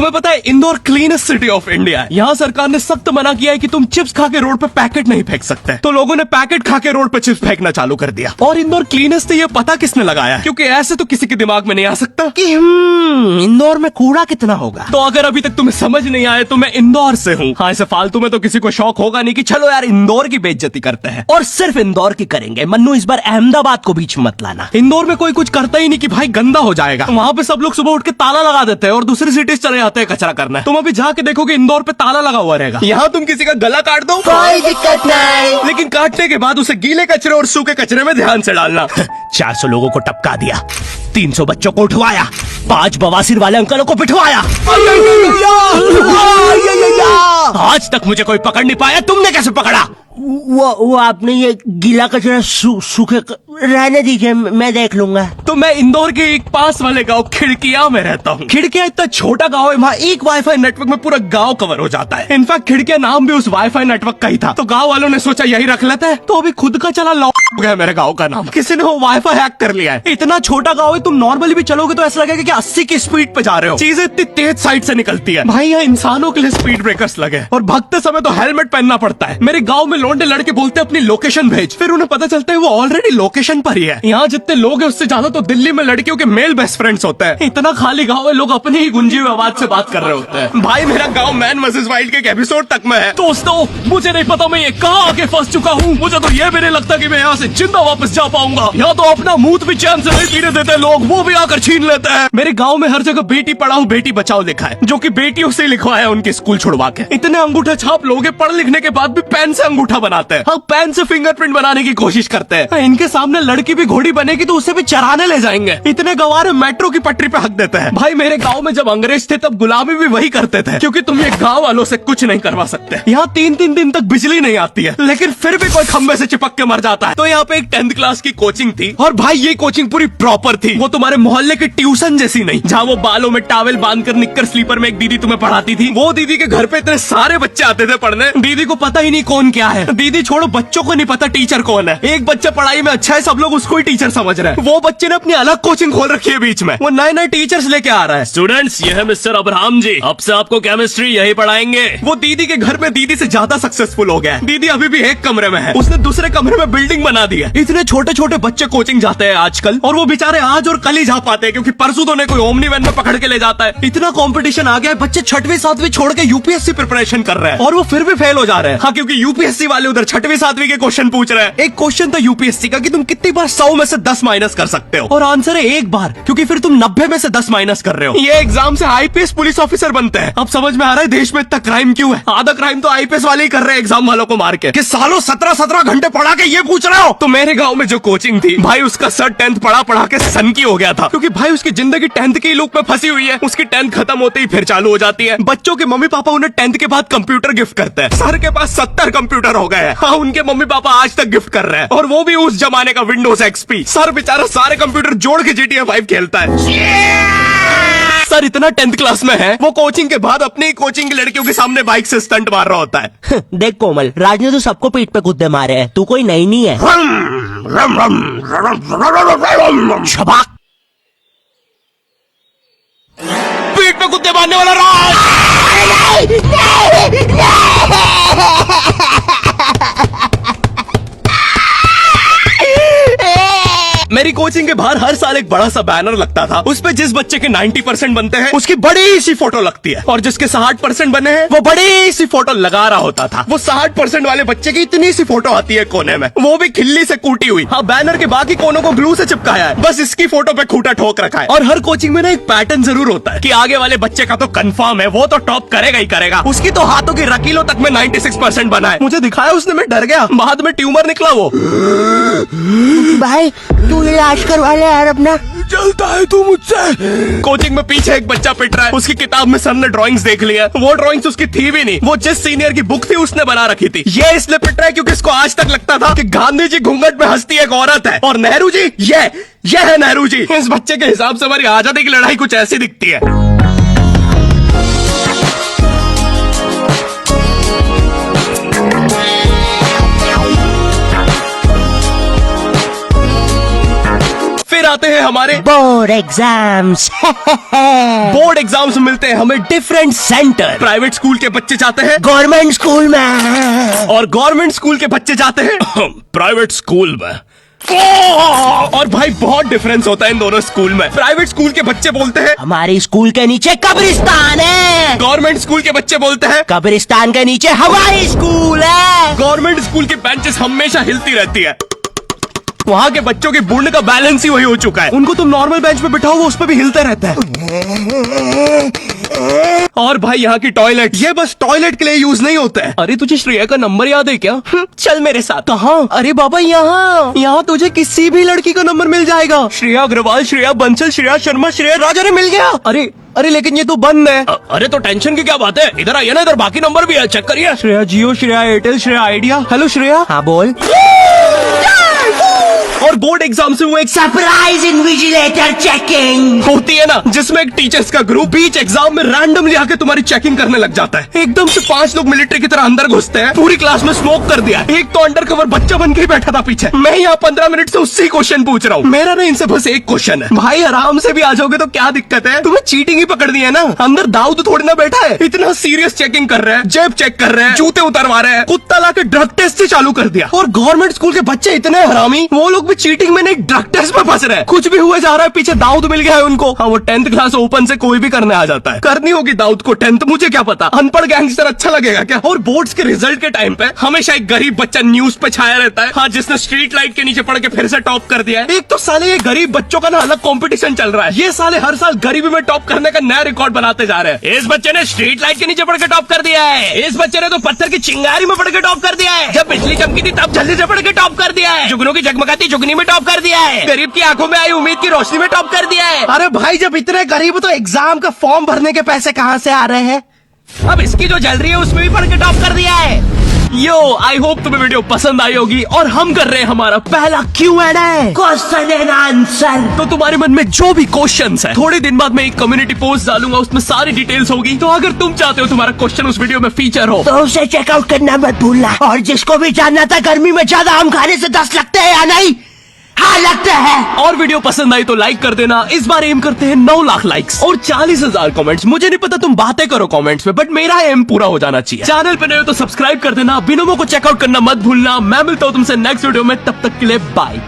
तुम्हें पता है Indore cleanest city of India है। यहाँ सरकार ने सख्त मना किया है कि तुम चिप्स खा के रोड पे पैकेट नहीं फेंक सकते। तो लोगों ने पैकेट खा के रोड पे चिप्स फेंकना चालू कर दिया। और इंदौर क्लीनेस्ट ये पता किसने लगाया है? क्योंकि ऐसे तो किसी के दिमाग में नहीं आ सकता कि इंदौर में कूड़ा कितना होगा। तो अगर अभी तक तुम्हें समझ नहीं आया तो मैं इंदौर से हूँ। हाँ, ऐसे फालतू में तो किसी को शौक होगा नहीं कि चलो यार इंदौर की बेइज्जती करते हैं, और सिर्फ इंदौर की करेंगे। मन्नू, इस बार अहमदाबाद को बीच में मत लाना। इंदौर में कोई कुछ करता ही नहीं कि भाई गंदा हो जाएगा। वहाँ पे सब लोग सुबह उठ के ताला लगा देते हैं और दूसरी सिटीज चले जाते हैं कचरा करना है। तुम अभी जाके देखोगे इंदौर पे ताला लगा हुआ रहेगा। यहाँ तुम किसी का गला काट दो कोई दिक्कत नहीं, लेकिन काटने के बाद उसे गीले कचरे और सूखे कचरे में ध्यान से डालना। 400 लोगों को टपका दिया, 300 बच्चों को उठवाया, 5 बवासीर वाले अंकलों को पिटवाया। आज तक मुझे कोई पकड़ नहीं पाया, तुमने कैसे पकड़ा? वो आपने ये गीला कचरा सूखे रहने दीजिए, मैं देख लूंगा। तो मैं इंदौर के एक पास वाले गांव खिड़किया में रहता हूँ। खिड़किया इतना छोटा गांव है, वहाँ एक वाईफाई नेटवर्क में पूरा गांव कवर हो जाता है। इनफैक्ट खिड़किया नाम भी उस वाईफाई नेटवर्क का ही था, तो गांव वालों ने सोचा यही रख लेते हैं। तो अभी खुद का चला लॉक हो गया मेरे गांव का नाम। किसी ने वो वाईफाई हैक कर लिया है। इतना छोटा गाँव है, तुम नॉर्मली भी चलोगे तो ऐसा लगेगा कि 80 की स्पीड पे जा रहे हो। चीजें इतनी तेज साइड से निकलती है। भाई यहाँ इंसानों के लिए स्पीड ब्रेकर्स लगे, और भगते समय तो हेलमेट पहनना पड़ता है। मेरे गाँव में लौंडे लड़के बोलते अपनी लोकेशन भेज, फिर उन्हें पता चलता है वो ऑलरेडी लोकेशन पर ही है। यहाँ जितने लोग हैं उससे ज्यादा तो दिल्ली में लड़कियों के मेल बेस्ट फ्रेंड्स होते हैं। इतना खाली गांव है, लोग अपनी ही गुंजी हुई आवाज से बात कर रहे होते हैं। भाई मेरा गांव मैन वर्सेस वाइल्ड के एक एपिसोड तक में है। दोस्तों, मुझे नहीं पता मैं ये कहाँ आके फंस चुका हूँ। मुझे तो ये भी नहीं लगता कि मैं यहाँ से जिंदा वापस जा पाऊंगा। यहाँ तो अपना मूत भी चैन से नहीं पीने देते लोग, वो भी आकर छीन लेते हैं। मेरे गाँव में हर जगह बेटी पढ़ाओ बेटी बचाओ लिखा है, जो की बेटियों से लिखवाया उनके स्कूल छुड़वा के। इतने अंगूठा छाप लोग पढ़ लिखने के बाद भी पेन से अंगूठा बनाते हैं। हाँ, पेन से फिंगरप्रिंट बनाने की कोशिश करते हैं। इनके सामने लड़की भी घोड़ी बनेगी तो उसे भी चराने ले जाएंगे। इतने गवार मेट्रो की पटरी पे हक देते हैं। भाई मेरे गांव में जब अंग्रेज थे तब गुलामी भी वही करते थे, क्योंकि तुम ये गांव वालों से कुछ नहीं करवा सकते। यहाँ 3-3 दिन तक बिजली नहीं आती है, लेकिन फिर भी कोई खंबे से चिपक के मर जाता है। तो यहाँ पे एक 10th क्लास की कोचिंग थी, और भाई ये कोचिंग पूरी प्रॉपर थी। वो तुम्हारे मोहल्ले की ट्यूशन जैसी नहीं, जहाँ वो बालों में टावल बांधकर निक्कर स्लीपर में एक दीदी तुम्हें पढ़ाती थी। वो दीदी के घर पे इतने सारे बच्चे आते थे पढ़ने, दीदी को पता ही नहीं कौन क्या है। दीदी छोड़ो, बच्चों को नहीं पता टीचर कौन है। एक बच्चा पढ़ाई में अच्छा है, सब लोग उसको ही टीचर समझ रहे हैं। वो बच्चे ने अपनी अलग कोचिंग खोल रखी है बीच में, वो नए टीचर्स लेके आ रहा है। स्टूडेंट्स, ये है मिस्टर अब्राहम जी, अब से आपको केमिस्ट्री यही पढ़ाएंगे। वो दीदी के घर में दीदी से ज्यादा सक्सेसफुल हो गया है। दीदी अभी भी एक कमरे में है, उसने दूसरे कमरे में बिल्डिंग बना दी है। इतने छोटे छोटे बच्चे कोचिंग जाते हैं आजकल, और वो बेचारे आज और कल ही जा पाते हैं, क्योंकि परसों तो कोई ओमनी वैन में पकड़ के ले जाता है। इतना कंपटीशन आ गया है, बच्चे 6वीं 7वीं छोड़ के यूपीएससी प्रिपरेशन कर रहे हैं, और वो फिर भी फेल हो जा रहे हैं। हाँ, क्योंकि यूपीएससी वाले उधर 6वीं 7वीं के क्वेश्चन पूछ रहे हैं। एक क्वेश्चन था यूपीएससी का कि तुम कितनी बार 100 में से 10 माइनस कर सकते हो, और आंसर है 1 बार, क्योंकि फिर तुम 90 में से 10 माइनस कर रहे हो। ये एग्जाम से आईपीएस पुलिस ऑफिसर बनते हैं। अब समझ में आ रहा है देश में इतना क्राइम क्यों है। आधा क्राइम तो आईपीएस वाले ही कर रहे हैं एग्जाम वालों को मार के, कि सालों 17-17 घंटे पढ़ा के ये पूछ रहे हो। तो मेरे गाँव में जो कोचिंग थी, भाई उसका सर 10th पढ़ा के सनकी हो गया था, क्योंकि भाई उसकी जिंदगी 10th की लूप में फंसी हुई है। उसकी 10th खत्म होते ही फिर चालू हो जाती है। बच्चों के मम्मी पापा उन्हें 10th के बाद कंप्यूटर गिफ्ट करते हैं। सर के पास 70 कंप्यूटर हो गए हैं। हाँ, उनके मम्मी पापा आज तक गिफ्ट कर रहे हैं, और वो भी उस जमाने का विंडोज एक्सपी। सर बेचारा सारे कंप्यूटर जोड़ के GTA 5 खेलता है। सर इतना 10th क्लास में है, वो कोचिंग के बाद अपनी कोचिंग की लड़कियों के सामने बाइक से स्टंट मार रहा होता है। देख कोमल, राज ने तो सबको पीठ पे कुत्ते मारे हैं, तू कोई नई नहीं है। छबाक, पीठ पे कुत्ते मारने वाला राज। मेरी कोचिंग के बाहर हर साल एक बड़ा सा बैनर लगता था, उस पे जिस बच्चे के 90% बनते हैं उसकी बड़ी सी फोटो लगती है, और जिसके 60% बने हैं वो बड़ी सी फोटो लगा रहा होता था। वो 60% वाले बच्चे की इतनी सी फोटो आती है कोने में, वो भी खिल्ली से कूटी हुई। हाँ, बैनर के बाकी कोनों को ग्लू से चिपकाया है, बस इसकी फोटो पे खूंटा ठोक रखा है। और हर कोचिंग में ना एक पैटर्न जरूर होता है कि आगे वाले बच्चे का तो कंफर्म है, वो तो टॉप करेगा ही करेगा। उसकी तो हाथों की रकीलों तक में 96% बना है। मुझे दिखाया उसने, मैं डर गया, बाद में ट्यूमर निकला वो। भाई तू इलाज करवा ले यार अपना। जलता है तू मुझसे। कोचिंग में पीछे एक बच्चा पिट रहा है, उसकी किताब में सर ने ड्राइंग्स देख लिया, वो ड्राइंग्स उसकी थी भी नहीं, वो जिस सीनियर की बुक थी उसने बना रखी थी। ये इसलिए पिट रहा है क्योंकि इसको आज तक लगता था कि गांधी जी घूंघट में हंसती एक औरत है, और नेहरू जी ये है नेहरू जी। इस बच्चे के हिसाब से हमारी आजादी की लड़ाई कुछ ऐसी दिखती है। आते हैं हमारे बोर्ड एग्जाम्स। बोर्ड एग्जाम्स में मिलते हैं हमें डिफरेंट सेंटर। प्राइवेट स्कूल के बच्चे जाते हैं गवर्नमेंट स्कूल में और गवर्नमेंट स्कूल के बच्चे जाते हैं प्राइवेट स्कूल में। और भाई बहुत डिफरेंस होता है इन दोनों स्कूल में। प्राइवेट स्कूल के बच्चे बोलते हैं हमारी स्कूल के नीचे कब्रिस्तान है। गवर्नमेंट स्कूल के बच्चे बोलते हैं कब्रिस्तान के नीचे हमारी स्कूल है। गवर्नमेंट स्कूल की बेंचेस हमेशा हिलती रहती है। वहाँ के बच्चों के बुंड का बैलेंस ही वही हो चुका है। उनको तुम नॉर्मल बेंच पे बिठाओ वो उस पर भी हिलता रहता है। और भाई यहाँ की टॉयलेट ये बस टॉयलेट के लिए यूज नहीं होता है। अरे तुझे श्रेया का नंबर याद है क्या? चल मेरे साथ। कहाँ? अरे बाबा यहाँ तुझे किसी भी लड़की का नंबर मिल जाएगा। श्रेया अग्रवाल, श्रेया बंसल, श्रेया शर्मा, श्रेया राज। अरे मिल गया। अरे लेकिन ये तो बंद है। अरे तो टेंशन की क्या बात है, इधर आइए ना, इधर बाकी नंबर भी है, चेक करिए। श्रेया जियो, श्रेया एयरटेल, श्रेया आइडिया। हेलो श्रेया। हाँ बोल। और बोर्ड एग्जाम से वो एक सरप्राइज इन्विजिलेटर चेकिंग होती है ना, जिसमें एक टीचर्स का ग्रुप बीच एग्जाम में रैंडमली आके तुम्हारी चेकिंग करने लग जाता है। एकदम से 5 लोग मिलिट्री की तरह अंदर घुसते हैं, पूरी क्लास में स्मोक कर दिया। एक तो अंडर कवर बच्चा बन के ही बैठा था पीछे। मैं यहाँ 15 मिनट से उससे क्वेश्चन पूछ रहा हूँ। मेरा ना इनसे बस एक क्वेश्चन है, भाई आराम से भी आ जाओगे तो क्या दिक्कत है? तुम्हें चीटिंग ही पकड़ दी है ना, अंदर दाऊद थोड़ी ना बैठा है। इतना सीरियस चेकिंग कर रहे हैं, जेब चेक कर रहे हैं, जूते उतरवा रहे हैं, कुत्ता लाके ड्रग टेस्ट से चालू कर दिया। और गवर्नमेंट स्कूल के बच्चे इतने हरामी, वो लोग भी चीटिंग में नहीं ड्रग टेस्ट में फंस रहे हैं। कुछ भी हुए जा रहा है, पीछे दाऊद मिल गया है उनको। हाँ वो 10th क्लास ओपन से कोई भी करने आ जाता है। करनी होगी दाऊद को 10th, मुझे क्या पता, अनपढ़ गैंगस्टर अच्छा लगेगा क्या? और बोर्ड्स के रिजल्ट के टाइम पे हमेशा एक गरीब बच्चा न्यूज पे छाया रहता है, हाँ, जिसने स्ट्रीट लाइट के नीचे पढ़ के फिर से टॉप कर दिया है। एक तो साले ये गरीब बच्चों का ना अलग कंपटीशन चल रहा है। ये साले हर साल गरीबी में टॉप करने का नया रिकॉर्ड बनाते जा रहे हैं। इस बच्चे ने स्ट्रीट लाइट के नीचे पढ़ के टॉप कर दिया है, इस बच्चे ने तो पत्थर की चिंगारी में पढ़ के टॉप कर दिया है, जब बिजली चमकी थी तब जल्दी से पढ़ के टॉप कर दिया है, जुगनू की जगमगाती जुगनी में टॉप कर दिया है, गरीब की आंखों में आई उम्मीद की रोशनी में टॉप कर दिया है। अरे भाई जब इतने गरीब हो तो एग्जाम का फॉर्म भरने के पैसे कहाँ से आ रहे हैं? अब इसकी जो जल रही है उसमें भी पढ़ के टॉप कर दिया है। यो आई होप तुम्हें वीडियो पसंद आई होगी। और हम कर रहे हैं हमारा पहला Q&A, क्वेश्चन एंड आंसर। तो तुम्हारे मन में जो भी क्वेश्चंस है, थोड़े दिन बाद मैं एक कम्युनिटी पोस्ट डालूंगा, उसमें सारी डिटेल्स होगी। तो अगर तुम चाहते हो तुम्हारा क्वेश्चन उस वीडियो में फीचर हो तो उसे चेकआउट करना मत भूलना। और जिसको भी जानना था गर्मी में ज्यादा आम खाने से दस्त लगते हैं या नहीं, हाँ लगते हैं। और वीडियो पसंद आई तो लाइक कर देना। इस बार एम करते हैं 9 लाख लाइक्स और 40,000 कमेंट्स। मुझे नहीं पता तुम बातें करो कमेंट्स में, बट मेरा एम पूरा हो जाना चाहिए। चैनल पे नए हो तो सब्सक्राइब कर देना, बिनोमो को चेकआउट करना मत भूलना। मैं मिलता हूँ तुमसे नेक्स्ट वीडियो में, तब तक के लिए बाय।